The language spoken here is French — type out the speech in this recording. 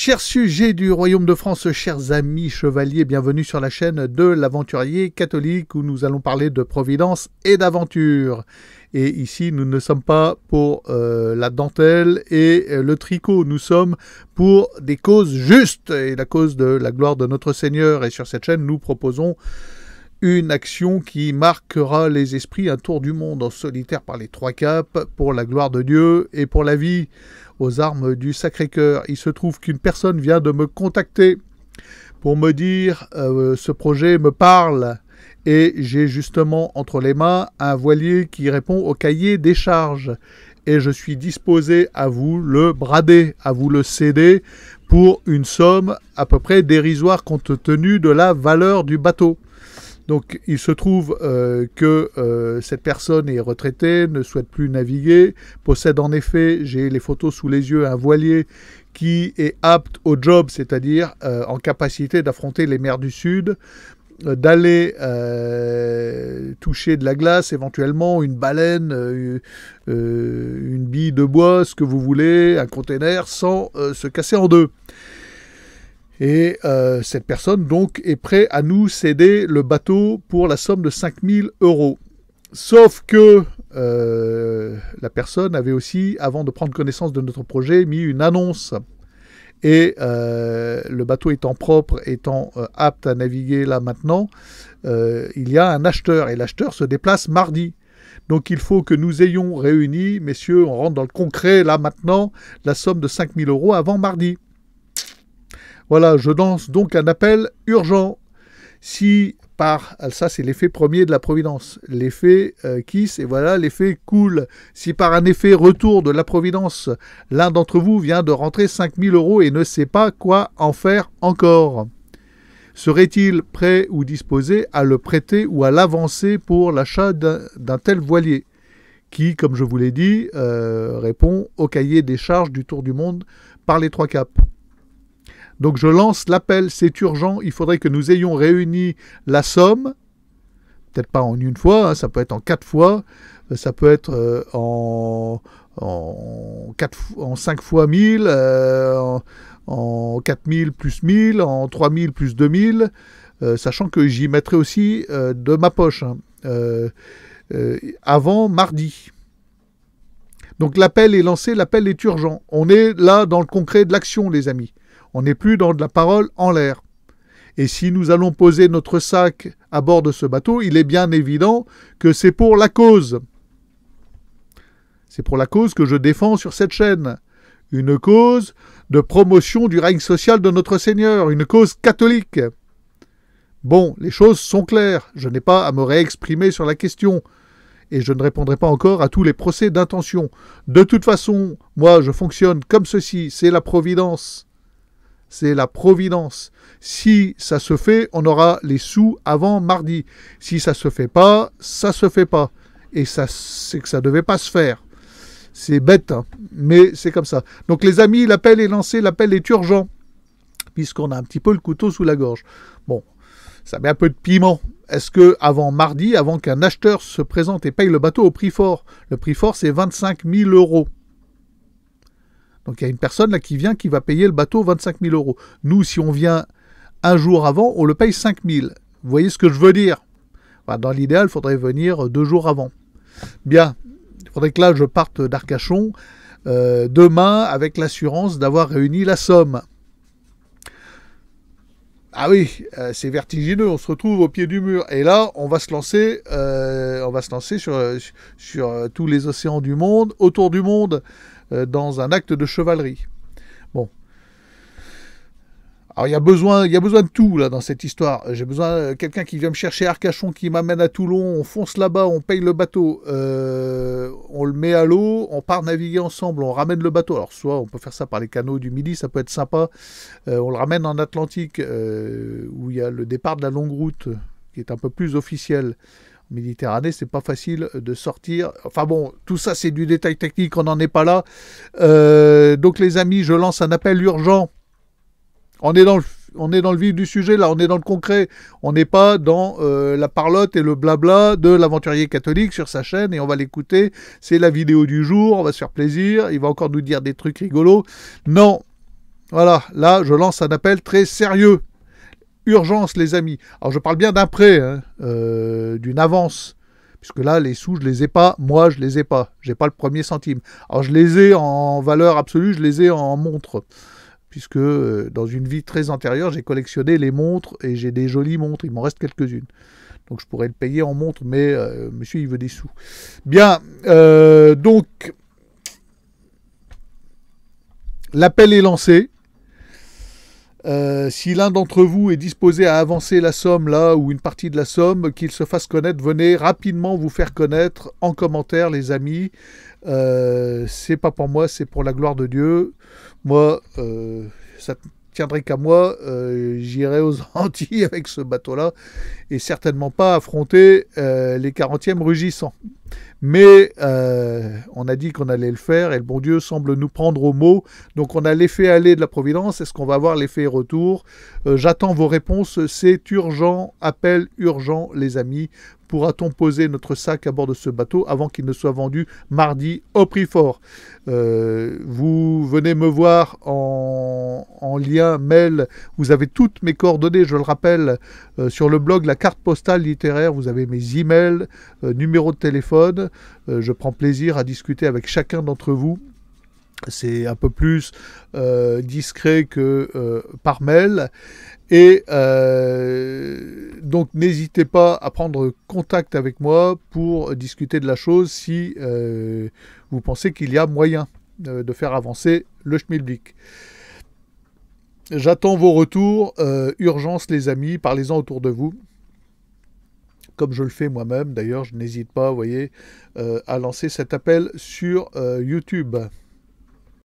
Chers sujets du Royaume de France, chers amis chevaliers, bienvenue sur la chaîne de l'Aventurier Catholique où nous allons parler de providence et d'aventure. Et ici, nous ne sommes pas pour la dentelle et le tricot, nous sommes pour des causes justes et la cause de la gloire de notre Seigneur. Et sur cette chaîne, nous proposons une action qui marquera les esprits, un tour du monde en solitaire par les trois caps, pour la gloire de Dieu et pour la vie, aux armes du Sacré-Cœur. Il se trouve qu'une personne vient de me contacter pour me dire ce projet me parle et j'ai justement entre les mains un voilier qui répond au cahier des charges et je suis disposé à vous le brader, à vous le céder pour une somme à peu près dérisoire compte tenu de la valeur du bateau. Donc il se trouve que cette personne est retraitée, ne souhaite plus naviguer, possède en effet, j'ai les photos sous les yeux, un voilier qui est apte au job, c'est-à-dire en capacité d'affronter les mers du Sud, d'aller toucher de la glace, éventuellement une baleine, une bille de bois, ce que vous voulez, un container, sans se casser en deux. Et cette personne donc est prête à nous céder le bateau pour la somme de 5 000 €. Sauf que la personne avait aussi, avant de prendre connaissance de notre projet, mis une annonce. Et le bateau étant propre, étant apte à naviguer là maintenant, il y a un acheteur. Et l'acheteur se déplace mardi. Donc il faut que nous ayons réuni, messieurs, on rentre dans le concret là maintenant, la somme de 5 000 € avant mardi. Voilà, je lance donc un appel urgent. Si par, ça c'est l'effet premier de la Providence, l'effet kiss, et voilà l'effet cool. Si par un effet retour de la Providence, l'un d'entre vous vient de rentrer 5 000 € et ne sait pas quoi en faire encore, serait-il prêt ou disposé à le prêter ou à l'avancer pour l'achat d'un tel voilier qui, comme je vous l'ai dit, répond au cahier des charges du Tour du Monde par les trois caps? Donc je lance l'appel, c'est urgent, il faudrait que nous ayons réuni la somme, peut-être pas en une fois, hein, ça peut être en 4 fois, ça peut être en 5 fois 1000, en 4000 plus 1000, en 3000 plus 2000, sachant que j'y mettrai aussi de ma poche, hein, avant mardi. Donc l'appel est lancé, l'appel est urgent. On est là dans le concret de l'action, les amis. On n'est plus dans de la parole en l'air. Et si nous allons poser notre sac à bord de ce bateau, il est bien évident que c'est pour la cause. C'est pour la cause que je défends sur cette chaîne. Une cause de promotion du règne social de notre Seigneur, une cause catholique. Bon, les choses sont claires. Je n'ai pas à me réexprimer sur la question. Et je ne répondrai pas encore à tous les procès d'intention. De toute façon, moi, je fonctionne comme ceci. C'est la Providence. C'est la Providence. Si ça se fait, on aura les sous avant mardi. Si ça se fait pas, ça se fait pas. Et ça, c'est que ça devait pas se faire. C'est bête, hein, mais c'est comme ça. Donc les amis, l'appel est lancé, l'appel est urgent, puisqu'on a un petit peu le couteau sous la gorge. Bon, ça met un peu de piment. Est-ce que avant mardi, avant qu'un acheteur se présente et paye le bateau au prix fort, le prix fort c'est 25 000 €. Donc il y a une personne là qui vient, qui va payer le bateau 25 000 €. Nous, si on vient un jour avant, on le paye 5 000. Vous voyez ce que je veux dire? Enfin, dans l'idéal, il faudrait venir 2 jours avant. Bien, il faudrait que là, je parte d'Arcachon demain avec l'assurance d'avoir réuni la somme. Ah oui, c'est vertigineux, on se retrouve au pied du mur. Et là, on va se lancer, sur tous les océans du monde, autour du monde, dans un acte de chevalerie. Bon. Alors, il y a besoin de tout, là, dans cette histoire. J'ai besoin de quelqu'un qui vient me chercher à Arcachon, qui m'amène à Toulon, on fonce là-bas, on paye le bateau, on le met à l'eau, on part naviguer ensemble, on ramène le bateau. Alors, soit on peut faire ça par les canaux du Midi, ça peut être sympa. On le ramène en Atlantique, où il y a le départ de la longue route, qui est un peu plus officiel. En Méditerranée, c'est pas facile de sortir. Enfin bon, tout ça, c'est du détail technique, on n'en est pas là. Donc, les amis, je lance un appel urgent. On est dans le vif du sujet, là, on est dans le concret. On n'est pas dans la parlotte et le blabla de l'aventurier catholique sur sa chaîne, et on va l'écouter. C'est la vidéo du jour, on va se faire plaisir, il va encore nous dire des trucs rigolos. Non, Voilà, là, je lance un appel très sérieux. Urgence, les amis. Alors, je parle bien d'un prêt, hein, d'une avance. Puisque là, les sous, je les ai pas. Moi, je les ai pas. J'ai pas le premier centime. Alors, je les ai en valeur absolue, je les ai en montre. Puisque dans une vie très antérieure, j'ai collectionné les montres et j'ai des jolies montres. Il m'en reste quelques-unes. Donc, je pourrais le payer en montre, mais monsieur, il veut des sous. Bien, donc, l'appel est lancé. Si l'un d'entre vous est disposé à avancer la somme là ou une partie de la somme, qu'il se fasse connaître, venez rapidement vous faire connaître en commentaire, les amis. C'est pas pour moi, c'est pour la gloire de Dieu. Moi, ça tiendrait qu'à moi, j'irai aux Antilles avec ce bateau-là et certainement pas affronter les 40e rugissants. Mais on a dit qu'on allait le faire et le bon Dieu semble nous prendre au mot. Donc on a l'effet aller de la Providence. Est-ce qu'on va avoir l'effet retour? J'attends vos réponses. C'est urgent. Appel urgent, les amis. Pourra-t-on poser notre sac à bord de ce bateau avant qu'il ne soit vendu mardi au prix fort? Vous venez me voir en lien mail. Vous avez toutes mes coordonnées, je le rappelle, sur le blog La Carte Postale Littéraire. Vous avez mes emails, numéro de téléphone. Je prends plaisir à discuter avec chacun d'entre vous. C'est un peu plus discret que par mail. Et donc n'hésitez pas à prendre contact avec moi pour discuter de la chose si vous pensez qu'il y a moyen de faire avancer le schmilblick. J'attends vos retours. Urgence les amis, parlez-en autour de vous. Comme je le fais moi-même, d'ailleurs, je n'hésite pas, vous voyez, à lancer cet appel sur YouTube.